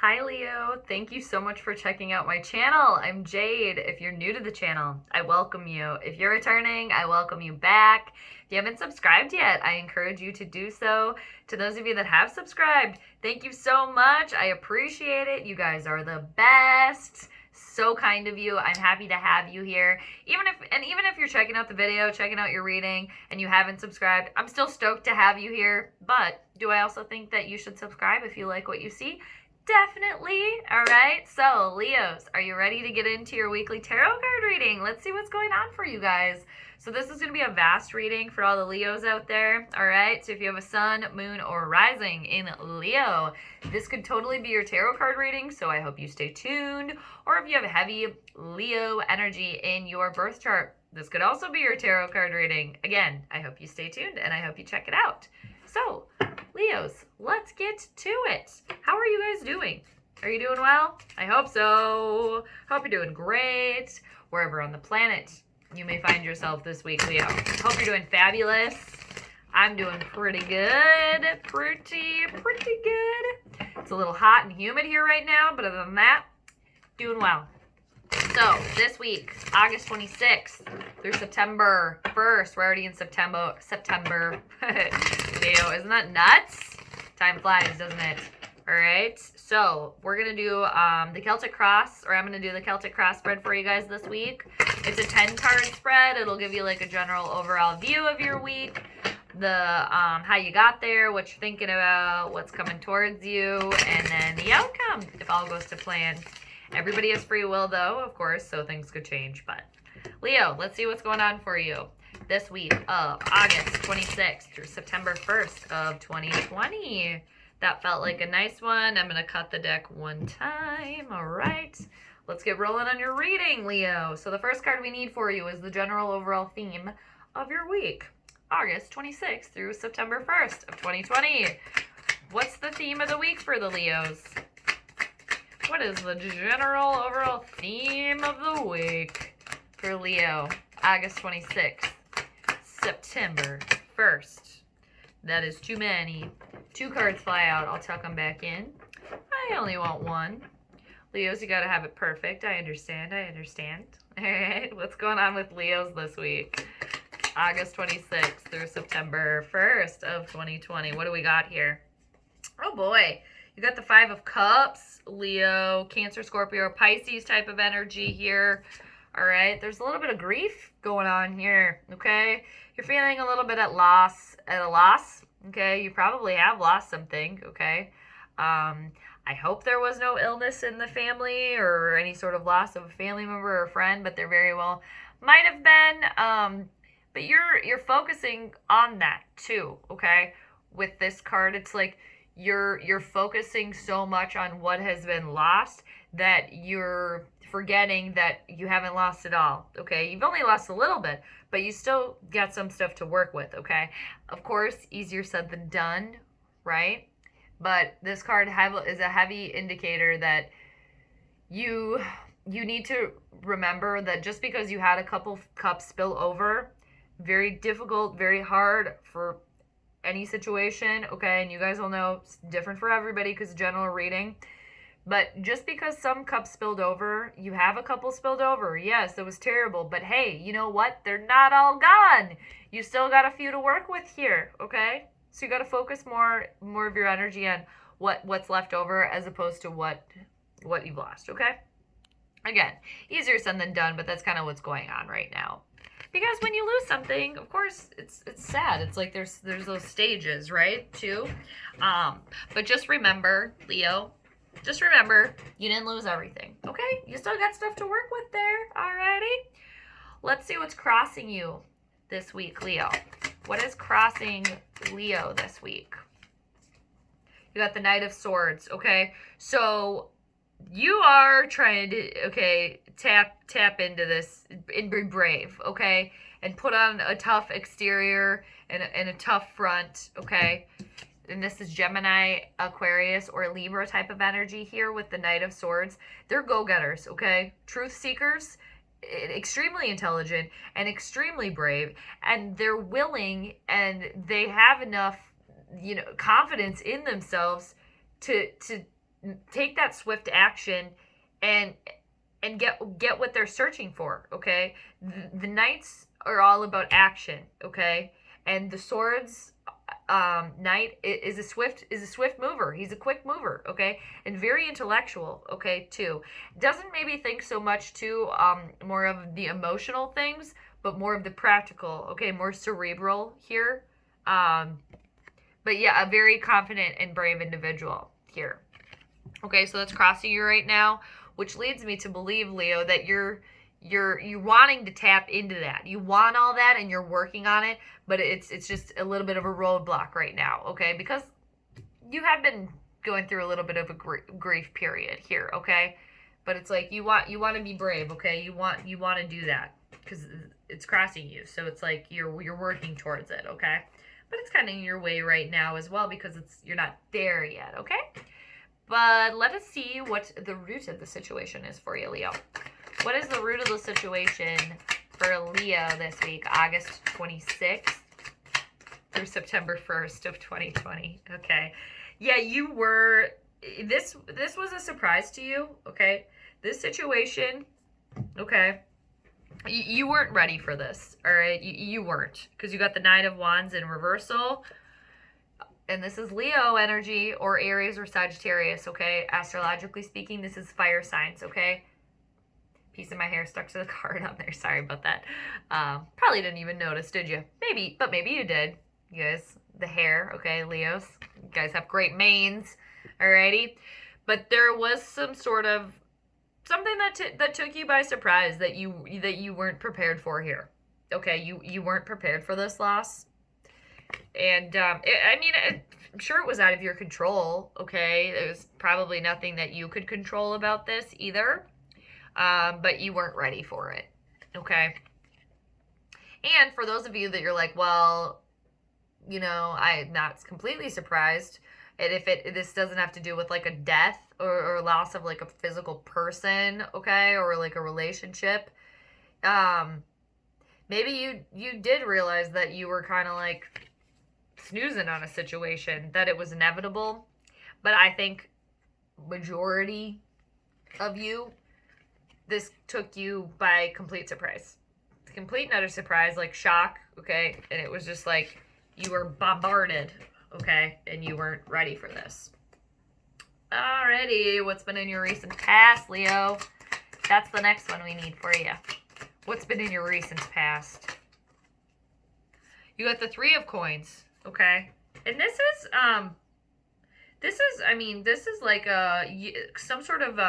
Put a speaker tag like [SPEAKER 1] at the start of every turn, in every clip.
[SPEAKER 1] Hi Leo, thank you so much for checking out my channel. I'm Jade. If you're new to the channel, I welcome you. If you're returning, I welcome you back. If you haven't subscribed yet, I encourage you to do so. To those of you that have subscribed, thank you so much. I appreciate it. You guys are the best. So kind of you. I'm happy to have you here. Even if you're checking out the video, checking out your reading, and you haven't subscribed, I'm still stoked to have you here. But do I also think that you should subscribe if you like what you see? Definitely. All right. So, Leos, are you ready to get into your weekly tarot card reading? Let's see what's going on for you guys. So this is going to be a vast reading for all the Leos out there. All right. So if you have a sun, moon, or rising in Leo, this could totally be your tarot card reading. So I hope you stay tuned. Or if you have heavy Leo energy in your birth chart, this could also be your tarot card reading. Again, I hope you stay tuned and I hope you check it out. So, Leos, let's get to it. How are you guys doing? Are you doing well? I hope so. Hope you're doing great. Wherever on the planet you may find yourself this week, Leo. Hope you're doing fabulous. I'm doing pretty good. Pretty good. It's a little hot and humid here right now, but other than that, doing well. So, this week, August 26th through September 1st. We're already in September. Leo, isn't that nuts? Time flies, doesn't it? All right. So, we're going to do the Celtic Cross, or I'm going to do the Celtic Cross spread for you guys this week. It's a 10-card spread. It'll give you like a general overall view of your week, the how you got there, what you're thinking about, what's coming towards you, and then the outcome, if all goes to plan. Everybody has free will, though, of course, so things could change. But, Leo, let's see what's going on for you this week of August 26th through September 1st of 2020. That felt like a nice one. I'm going to cut the deck one time. All right. Let's get rolling on your reading, Leo. So the first card we need for you is the general overall theme of your week, August 26th through September 1st of 2020. What's the theme of the week for the Leos? What is the general overall theme of the week for Leo, August 26th, September 1st? That is too many. 2 cards fly out. I'll tuck them back in. I only want 1. Leos, you got to have it perfect. I understand. All right, what's going on with Leos this week? August 26th through September 1st of 2020. What do we got here? Oh, boy. You got the 5 of Cups, Leo, Cancer, Scorpio, Pisces type of energy here. All right. There's a little bit of grief going on here, okay? You're feeling a little bit at a loss, okay? You probably have lost something, okay? I hope there was no illness in the family or any sort of loss of a family member or a friend, but there very well might have been. But you're focusing on that too, okay? With this card, it's like you're focusing so much on what has been lost that you're forgetting that you haven't lost it all, okay? You've only lost a little bit, but you still got some stuff to work with, okay? Of course, easier said than done, right? But this card is a heavy indicator that you need to remember that just because you had a couple cups spill over, very difficult, very hard for any situation, okay? And you guys will know it's different for everybody because general reading. But just because some cups spilled over, you have a couple spilled over. Yes, it was terrible. But hey, you know what? They're not all gone. You still got a few to work with here, okay? So you got to focus more of your energy on what's left over as opposed to what you've lost, okay? Again, easier said than done, but that's kind of what's going on right now. Because when you lose something, of course, it's sad. It's like there's those stages, right, too? But just remember, Leo, you didn't lose everything, okay? You still got stuff to work with there, alrighty? Let's see what's crossing you this week, Leo. What is crossing Leo this week? You got the Knight of Swords, okay? So you are trying to, okay, tap into this and be brave, okay? And put on a tough exterior and a tough front, okay? And this is Gemini, Aquarius, or Libra type of energy here with the Knight of Swords. They're go-getters, okay? Truth seekers, extremely intelligent and extremely brave, and they're willing and they have enough, confidence in themselves to take that swift action and get what they're searching for, okay? The knights are all about action, okay? And the swords knight is a swift mover. He's a quick mover, okay? And very intellectual, okay, too. Doesn't maybe think so much too more of the emotional things, but more of the practical, okay? More cerebral here. But yeah, a very confident and brave individual here. Okay, so that's crossing you right now, which leads me to believe, Leo, that you're wanting to tap into that. You want all that and you're working on it, but it's just a little bit of a roadblock right now, okay? Because you have been going through a little bit of a grief period here, okay? But it's like you want to be brave, okay? You want to do that because it's crossing you. So it's like you're working towards it, okay? But it's kind of in your way right now as well because you're not there yet, okay? But let us see what the root of the situation is for you, Leo. What is the root of the situation for Leo this week, August 26th through September 1st of 2020? Okay. Yeah, you were, this was a surprise to you, okay? This situation, okay, you weren't ready for this, all right? You weren't, because you got the Nine of Wands in reversal. And this is Leo energy or Aries or Sagittarius, okay? Astrologically speaking, this is fire signs, okay? Piece of my hair stuck to the card on there. Sorry about that. Probably didn't even notice, did you? Maybe, but maybe you did. You guys, the hair, okay, Leos. You guys have great manes, alrighty? But there was some sort of something that took you by surprise that you weren't prepared for here. Okay, you weren't prepared for this loss. And I'm sure it was out of your control, okay? There was probably nothing that you could control about this either, but you weren't ready for it, okay? And for those of you that you're like, well, you know, I'm not completely surprised, and if this doesn't have to do with like a death or loss of like a physical person, okay, or like a relationship, maybe you did realize that you were kind of like snoozing on a situation, that it was inevitable. But I think majority of you, this took you by complete surprise. Complete and utter surprise, like shock, okay? And it was just like you were bombarded, okay? And you weren't ready for this. Alrighty, what's been in your recent past, Leo? That's the next one we need for you. What's been in your recent past? You got the Three of Coins, okay? And this is like some sort of,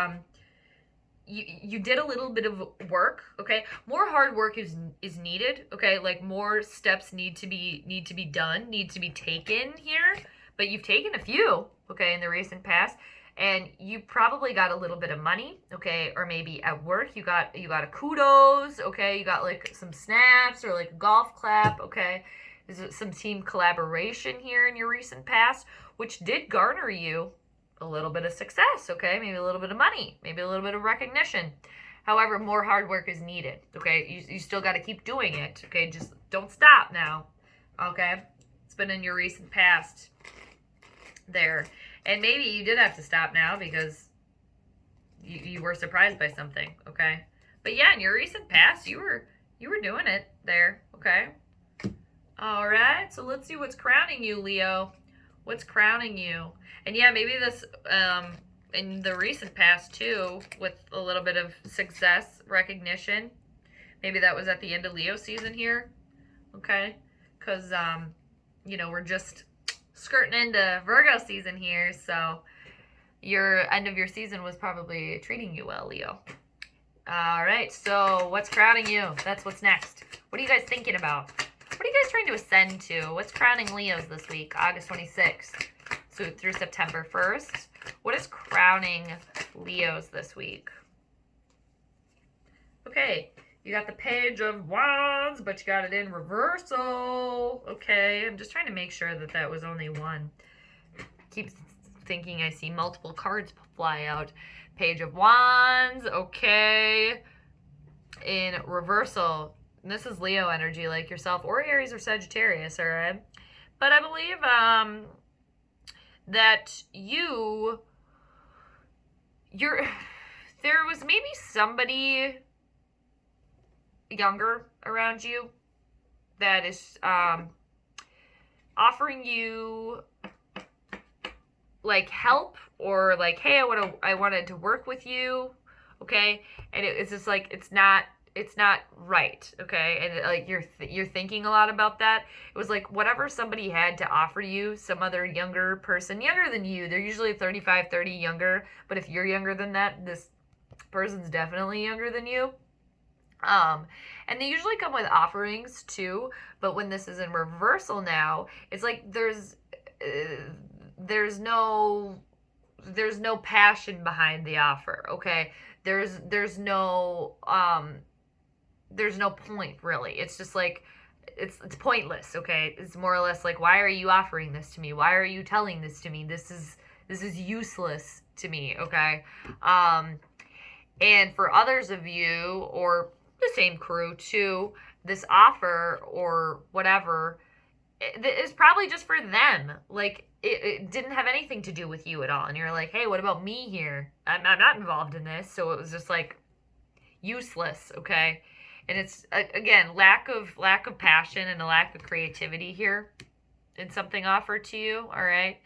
[SPEAKER 1] you did a little bit of work, okay? More hard work is needed, okay? Like more steps need to be done, need to be taken here. But you've taken a few, okay, in the recent past. And you probably got a little bit of money, okay, or maybe at work you got a kudos, okay, you got like some snaps or like a golf clap, okay. There's some team collaboration here in your recent past, which did garner you a little bit of success, okay, maybe a little bit of money, maybe a little bit of recognition. However, more hard work is needed, okay. You still got to keep doing it, okay. Just don't stop now, okay. It's been in your recent past there. And maybe you did have to stop now because you were surprised by something, okay? But yeah, in your recent past, you were doing it there, okay? All right, so let's see what's crowning you, Leo. What's crowning you? And yeah, maybe this, in the recent past too, with a little bit of success, recognition. Maybe that was at the end of Leo season here, okay? Because, you know, we're just skirting into Virgo season here, so your end of your season was probably treating you well, Leo. All right, so what's crowning you? That's what's next. What are you guys thinking about? What are you guys trying to ascend to? What's crowning Leos this week, August 26th through September 1st? What is crowning Leos this week? Okay, you got the Page of Wands, but you got it in reversal. Okay, I'm just trying to make sure that was only one. Keep thinking I see multiple cards fly out. Page of Wands, okay. In reversal. And this is Leo energy, like yourself, or Aries or Sagittarius, all right? But I believe that you there was maybe somebody younger around you that is offering you like help, or like, hey, I wanted to work with you, okay? And it's just like it's not right, okay? And like you're thinking a lot about that. It was like whatever somebody had to offer you, some other younger person, younger than you. They're usually 35, 30 younger, but if you're younger than that, this person's definitely younger than you. And they usually come with offerings too, but when this is in reversal now, it's like there's no passion behind the offer, okay? There's no point really. It's just like it's pointless, okay? It's more or less like, why are you offering this to me? Why are you telling this to me? This is useless to me, okay? And for others of you, or the same crew too, this offer or whatever is probably just for them. Like it didn't have anything to do with you at all. And you're like, hey, what about me here? I'm not involved in this. So it was just like useless, okay? And it's again lack of passion and a lack of creativity here in something offered to you. All right.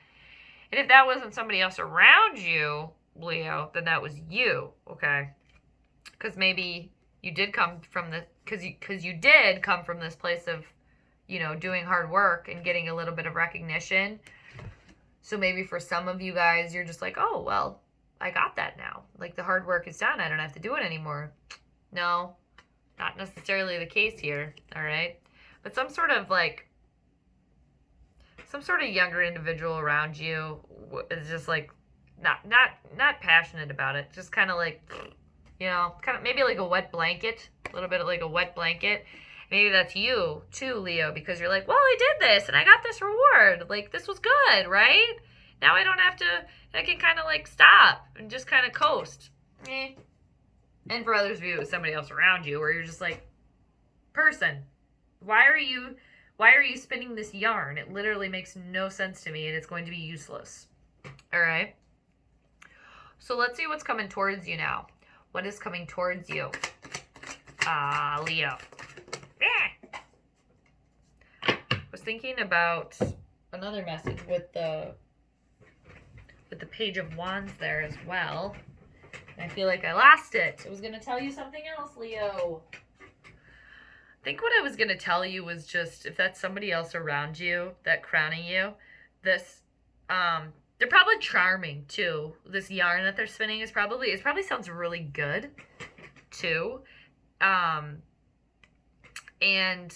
[SPEAKER 1] And if that wasn't somebody else around you, Leo, then that was you, okay? Because maybe you did come from the because you did come from this place of, doing hard work and getting a little bit of recognition. So maybe for some of you guys, you're just like, oh, well, I got that now. Like the hard work is done. I don't have to do it anymore. No, not necessarily the case here. All right. But some sort of younger individual around you is just like not passionate about it. Just kind of like, kind of maybe like a wet blanket, a little bit like a wet blanket. Maybe that's you too, Leo, because you're like, well, I did this and I got this reward. Like, this was good, right? Now I don't have to, I can kind of like stop and just kind of coast. And for others of you, it was somebody else around you where you're just like, person, why are you spinning this yarn? It literally makes no sense to me and it's going to be useless. All right. So let's see what's coming towards you now. What is coming towards you? Leo. Was thinking about another message with the Page of Wands there as well. And I feel like I lost it. I was going to tell you something else, Leo. I think what I was going to tell you was just, if that's somebody else around you, that crowning you, this, they're probably charming too. This yarn that they're spinning it probably sounds really good too. And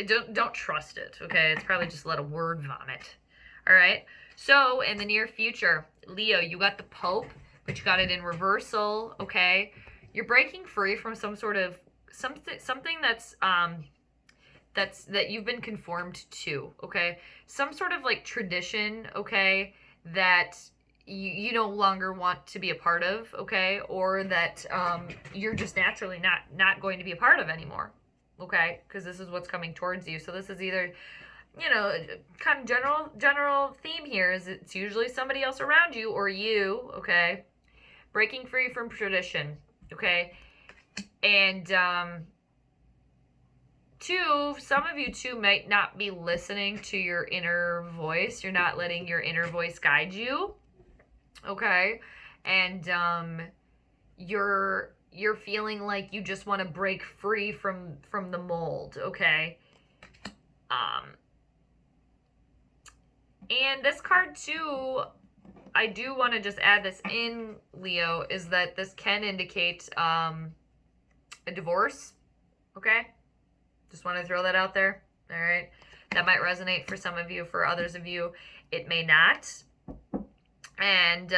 [SPEAKER 1] don't trust it, okay? It's probably just a lot of word vomit. All right. So in the near future, Leo, you got the Pope, but you got it in reversal, okay? You're breaking free from some sort of something that's that you've been conformed to, okay? Some sort of like tradition, okay, that you no longer want to be a part of, okay? Or that you're just naturally not going to be a part of anymore. Okay, because this is what's coming towards you. So this is either, kind of general theme here is it's usually somebody else around you or you, okay? Breaking free from tradition, okay? And two, some of you too might not be listening to your inner voice. You're not letting your inner voice guide you, okay? And you're feeling like you just want to break free from the mold, okay? And this card too, I do want to just add this in, Leo, is that this can indicate a divorce, okay? Just want to throw that out there, all right? That might resonate for some of you. For others of you, it may not. And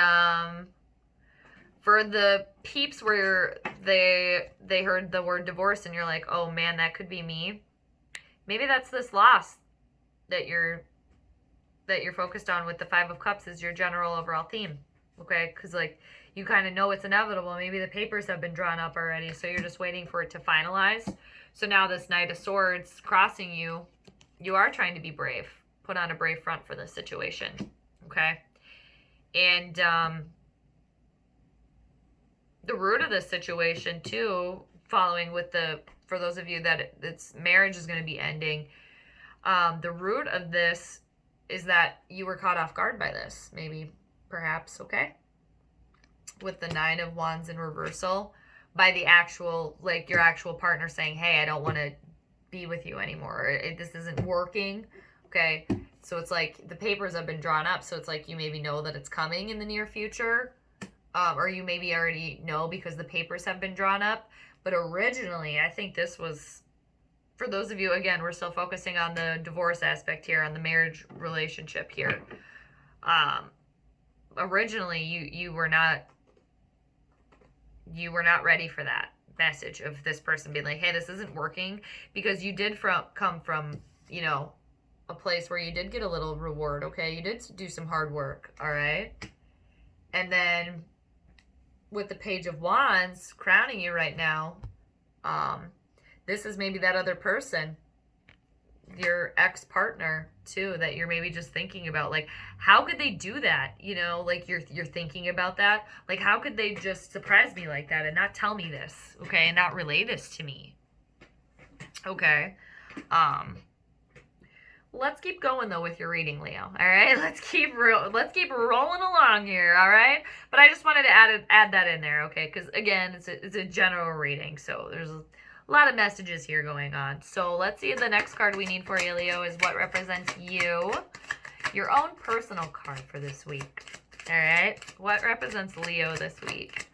[SPEAKER 1] for the peeps where they heard the word divorce and you're like, oh man, that could be me. Maybe that's this loss that you're focused on with the Five of Cups is your general overall theme, okay? Because like you kind of know it's inevitable. Maybe the papers have been drawn up already, so you're just waiting for it to finalize. So now this Knight of Swords crossing you, you are trying to be brave. Put on a brave front for this situation, okay? And the root of this situation too, following with for those of you that it's marriage is going to be ending, the root of this is that you were caught off guard by this, maybe, perhaps, okay? With the 9 of Wands in reversal, by the actual, like, your actual partner saying, hey, I don't want to be with you anymore. This isn't working, okay? So it's like the papers have been drawn up, so it's like you maybe know that it's coming in the near future, or you maybe already know because the papers have been drawn up. But originally, I think this was, for those of you, again, we're still focusing on the divorce aspect here, on the marriage relationship here. Originally, you were not ready for that message of this person being like, hey, this isn't working, because you did come from, you know, a place where you did get a little reward, okay? You did do some hard work, all right? And then with the Page of Wands crowning you right now, this is maybe that other person, your ex-partner too, that you're maybe just thinking about, like, how could they do that? You know, like you're thinking about that, like, how could they just surprise me like that and not tell me this, okay, and not relay this to me, okay? Let's keep going though with your reading, Leo. All right, let's keep rolling along here. All right, but I just wanted to add that in there, okay? Because again, it's a general reading, so there's a lot of messages here going on. So let's see, the next card we need for you, Leo, is what represents you, your own personal card for this week. All right, what represents Leo this week?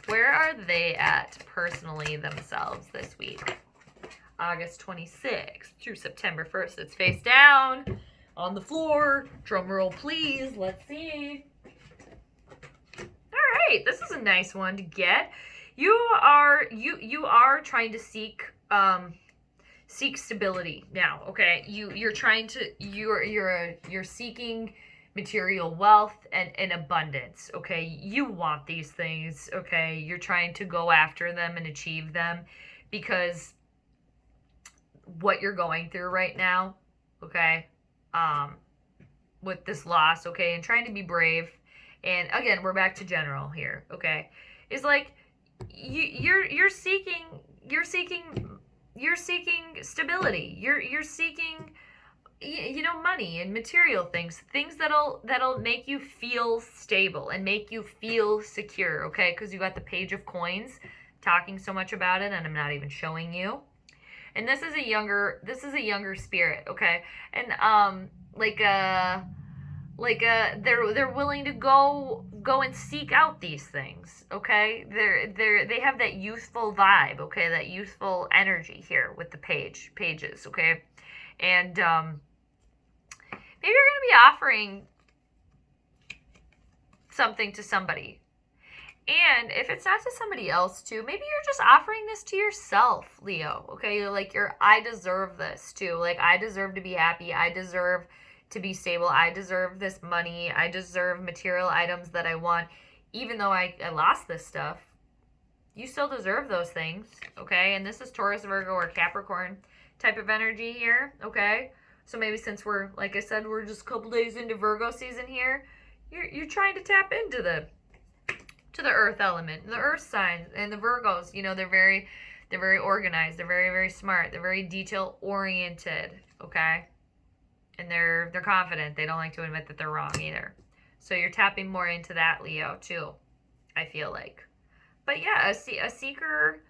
[SPEAKER 1] Where are they at personally themselves this week? August 26th through September 1st. It's face down on the floor. Drum roll, please. Let's see. All right, this is a nice one to get. You are trying to seek stability now. Okay, you're seeking material wealth and abundance. Okay, you want these things. Okay, you're trying to go after them and achieve them because what you're going through right now, okay, with this loss, okay, and trying to be brave, and again, we're back to general here, okay, is like you're seeking stability. You're seeking, you know, money and material things that'll make you feel stable and make you feel secure, okay? Because you got the Page of Coins talking so much about it, and I'm not even showing you. And this is a younger spirit, okay? And they're willing to go and seek out these things, okay? They have that youthful vibe, okay? That youthful energy here with the pages, okay? And maybe you're going to be offering something to somebody. And if it's not to somebody else too, maybe you're just offering this to yourself, Leo, okay? You're like, I deserve this too. Like, I deserve to be happy. I deserve to be stable. I deserve this money. I deserve material items that I want. Even though I lost this stuff, you still deserve those things, okay? And this is Taurus, Virgo, or Capricorn type of energy here, okay? So maybe since we're, like I said, we're just a couple days into Virgo season here, you're trying to tap into the earth element, the earth signs, and the Virgos, you know, they're very organized, they're very, very smart, they're very detail oriented, okay? And they're confident. They don't like to admit that they're wrong either. So you're tapping more into that, Leo, too, I feel like. But yeah, a seeker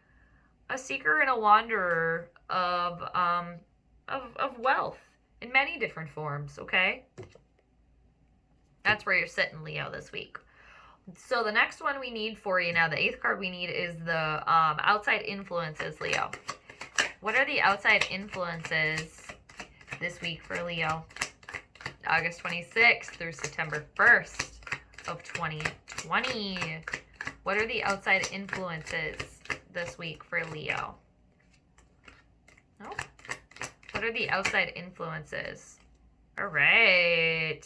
[SPEAKER 1] and a wanderer of wealth in many different forms, okay? That's where you're sitting, Leo, this week. So the next one we need for you now, the 8th card we need is the outside influences, Leo. What are the outside influences this week for Leo? August 26th through September 1st of 2020. What are the outside influences this week for Leo? Oh. What are the outside influences? All right.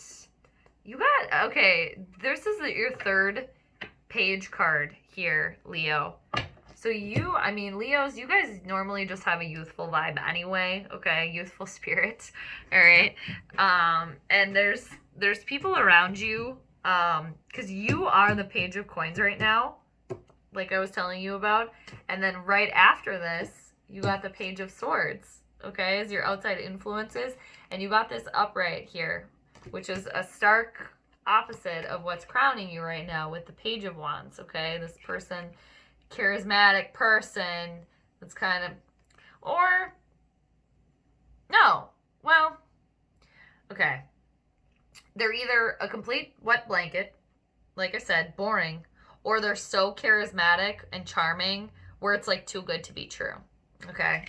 [SPEAKER 1] You got, okay, this is your 3rd page card here, Leo. So Leos, you guys normally just have a youthful vibe anyway, okay? Youthful spirit, all right? And there's people around you, because you are the Page of Coins right now. like I was telling you about. And then right after this, you got the Page of Swords, okay, as your outside influences. And you got this upright here, which is a stark opposite of what's crowning you right now with the Page of Wands, okay? This person, charismatic person that's kind of, or, no, well, okay. They're either a complete wet blanket, like I said, boring, or they're so charismatic and charming where it's like too good to be true, okay?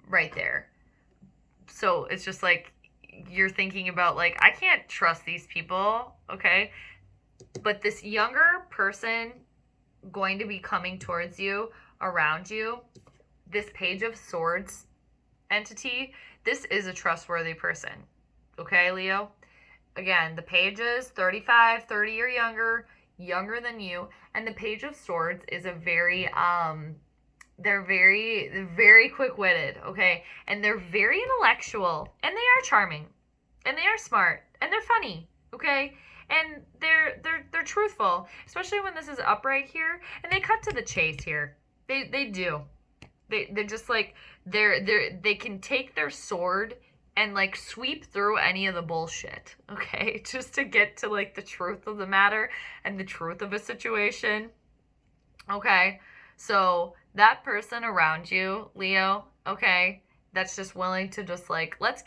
[SPEAKER 1] Right there. So it's just like, you're thinking about like, I can't trust these people, okay? But this younger person going to be coming towards you, around you, this Page of Swords entity, this is a trustworthy person, okay, Leo? Again, the Pages, 35, 30 or younger than you, and the Page of Swords is a very, they're very quick-witted, okay? And they're very intellectual, and they are charming, and they are smart, and they're funny, okay? And they're truthful, especially when this is upright here, and they cut to the chase here. They do. They're just like, they can take their sword and like sweep through any of the bullshit, okay? Just to get to like the truth of the matter and the truth of a situation, okay? So that person around you, Leo, okay, that's just willing to just like, let's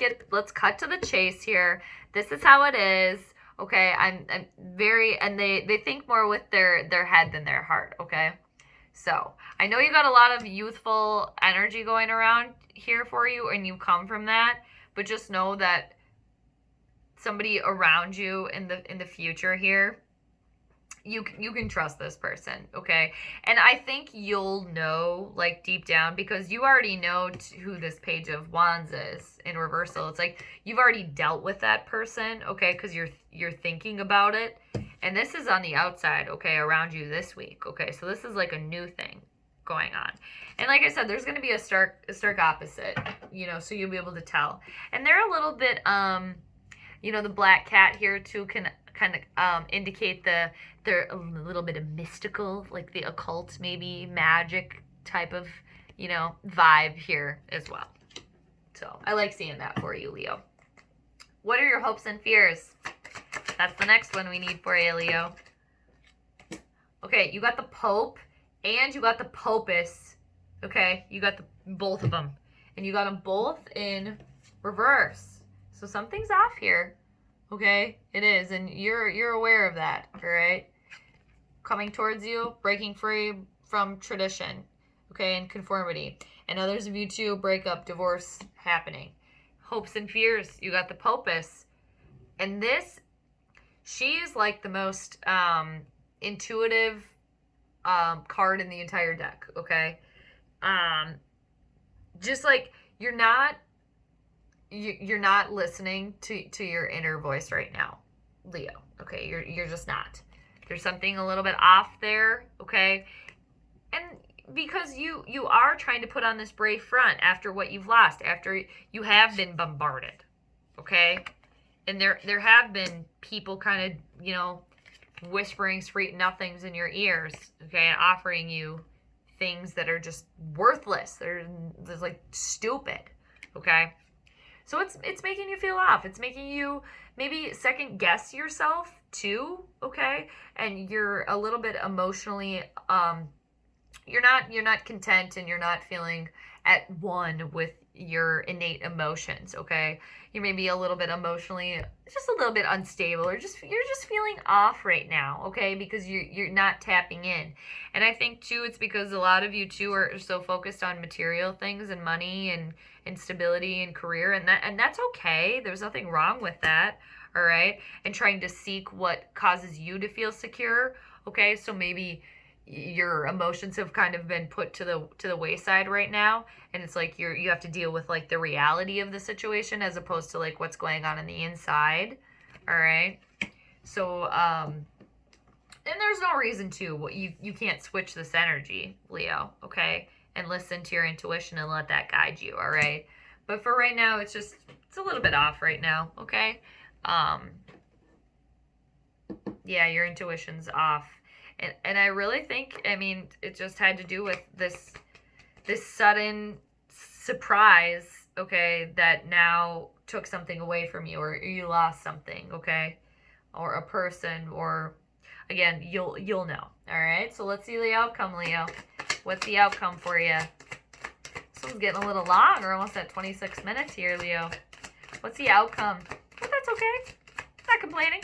[SPEAKER 1] cut to the chase here. This is how it is, okay? I'm very, and they think more with their head than their heart, okay? So I know you got a lot of youthful energy going around here for you, and you come from that, but just know that somebody around you in the future here, you can trust this person, okay? And I think you'll know, like, deep down, because you already know who this Page of Wands is in reversal. It's like you've already dealt with that person, okay, because you're thinking about it. And this is on the outside, okay, around you this week, okay? So this is like a new thing going on. And like I said, there's going to be a stark opposite, you know, so you'll be able to tell. And they're a little bit, you know, the black cat here too can kind of indicate they're a little bit of mystical, like the occult, maybe magic type of, you know, vibe here as well. So I like seeing that for you, Leo. What are your hopes and fears? That's the next one we need for you, Leo. Okay, you got the Pope and you got the Popus. Okay, you got both of them. And you got them both in reverse. So something's off here. Okay, it is. And you're aware of that, all right? Coming towards you, breaking free from tradition, okay, and conformity. And others of you too, breakup, divorce happening. Hopes and fears, you got the Popus. And this, she is like the most intuitive card in the entire deck, okay? Just like you're not listening to your inner voice right now, Leo, okay? You're just not. There's something a little bit off there, okay? And because you are trying to put on this brave front after what you've lost, after you have been bombarded, okay? And there have been people kind of, you know, whispering sweet nothings in your ears, okay, and offering you things that are just worthless. They're like stupid, okay? So it's making you feel off. It's making you maybe second guess yourself too, okay? And you're a little bit emotionally, you're not content, and you're not feeling at one with your innate emotions, okay? You may be a little bit emotionally, just a little bit unstable, or you're just feeling off right now, okay? Because you're not tapping in. And I think too, it's because a lot of you too are so focused on material things and money and stability and career, and that's okay. There's nothing wrong with that, all right? And trying to seek what causes you to feel secure, okay? So maybe your emotions have kind of been put to the wayside right now, and it's like you have to deal with like the reality of the situation as opposed to like what's going on the inside, all right? So and there's no reason to you can't switch this energy, Leo, okay? And listen to your intuition and let that guide you, all right? But for right now, it's a little bit off right now, okay? Yeah, your intuition's off. And I really think, I mean, it just had to do with this sudden surprise, okay, that now took something away from you, or you lost something, okay, or a person, or again, you'll know. All right, so let's see the outcome, Leo. What's the outcome for you? This one's getting a little long. We're almost at 26 minutes here, Leo. What's the outcome? But that's okay. Not complaining.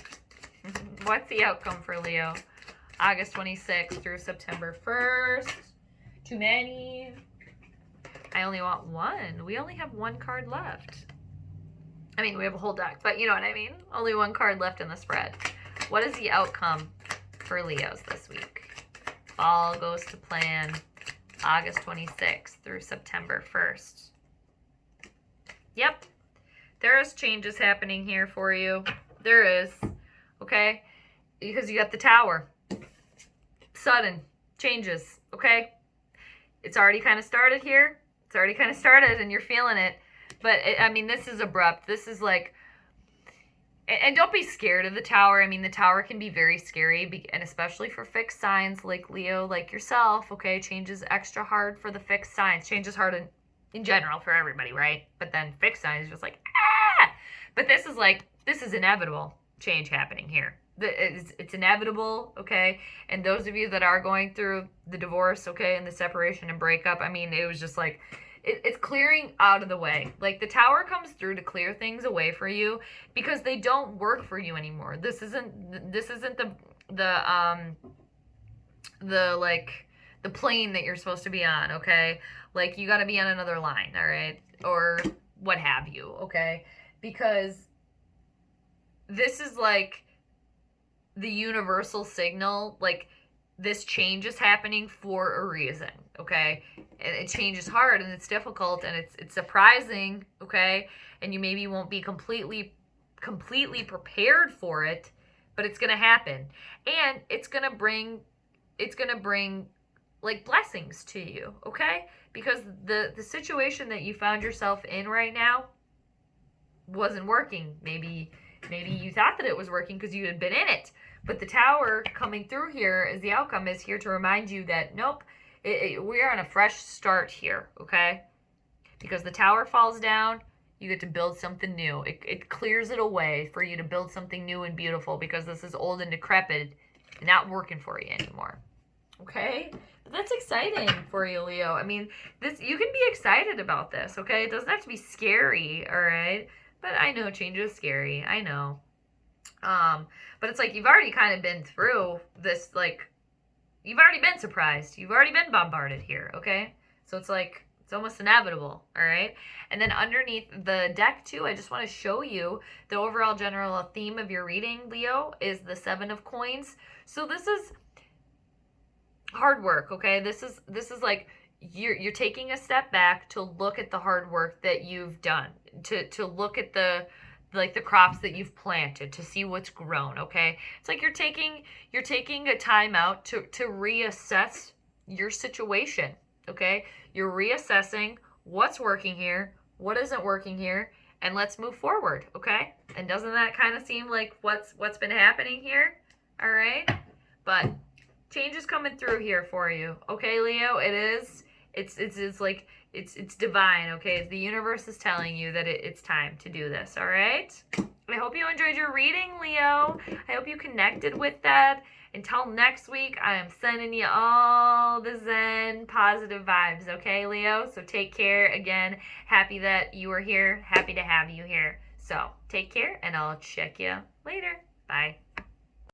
[SPEAKER 1] What's the outcome for Leo? August 26th through September 1st. Too many. I only want one. We only have one card left. I mean, we have a whole deck, but you know what I mean? Only one card left in the spread. What is the outcome for Leos this week? All goes to plan. August 26th through September 1st. Yep. There is changes happening here for you. There is. Okay? Because you got the Tower. Sudden changes. Okay? It's already kind of started here. It's already kind of started and you're feeling it. But, I mean, this is abrupt. This is like... And don't be scared of the Tower. I mean, the Tower can be very scary, and especially for fixed signs like Leo, like yourself, okay? Change is extra hard for the fixed signs. Change is hard in general for everybody, right? But then fixed signs is just like, ah! But this is like, this is inevitable change happening here. It's inevitable, okay? And those of you that are going through the divorce, okay, and the separation and breakup, I mean, it was just like... It's clearing out of the way. Like, the Tower comes through to clear things away for you because they don't work for you anymore. This isn't the plane that you're supposed to be on, okay? Like, you got to be on another line, all right? Or what have you, okay? Because this is like the universal signal, like, this change is happening for a reason, okay? And it changes hard and it's difficult and it's surprising, okay? And you maybe won't be completely prepared for it, but it's gonna happen. And it's gonna bring like blessings to you, okay? Because the situation that you found yourself in right now wasn't working. Maybe you thought that it was working because you had been in it. But the Tower coming through here as the outcome is here to remind you that, nope, we are on a fresh start here, okay? Because the Tower falls down, you get to build something new. It clears it away for you to build something new and beautiful because this is old and decrepit and not working for you anymore, okay? But that's exciting for you, Leo. I mean, you can be excited about this, okay? It doesn't have to be scary, all right? But I know change is scary. I know. But it's like you've already kind of been through this, like, you've already been surprised. You've already been bombarded here, okay? So it's like, it's almost inevitable, all right? And then underneath the deck, too, I just want to show you the overall general theme of your reading, Leo, is the 7 of Coins. So this is hard work, okay? This is like you're taking a step back to look at the hard work that you've done, to look at the crops that you've planted, to see what's grown, okay? It's like you're taking a time out to reassess your situation, okay? You're reassessing what's working here, what isn't working here, and let's move forward, okay? And doesn't that kind of seem like what's been happening here? All right? But change is coming through here for you, okay, Leo? It is. It's like it's divine, okay? The universe is telling you that it's time to do this, all right? I hope you enjoyed your reading, Leo. I hope you connected with that. Until next week, I am sending you all the Zen positive vibes, okay, Leo? So take care. Again, happy that you are here. Happy to have you here. So take care, and I'll check you later. Bye.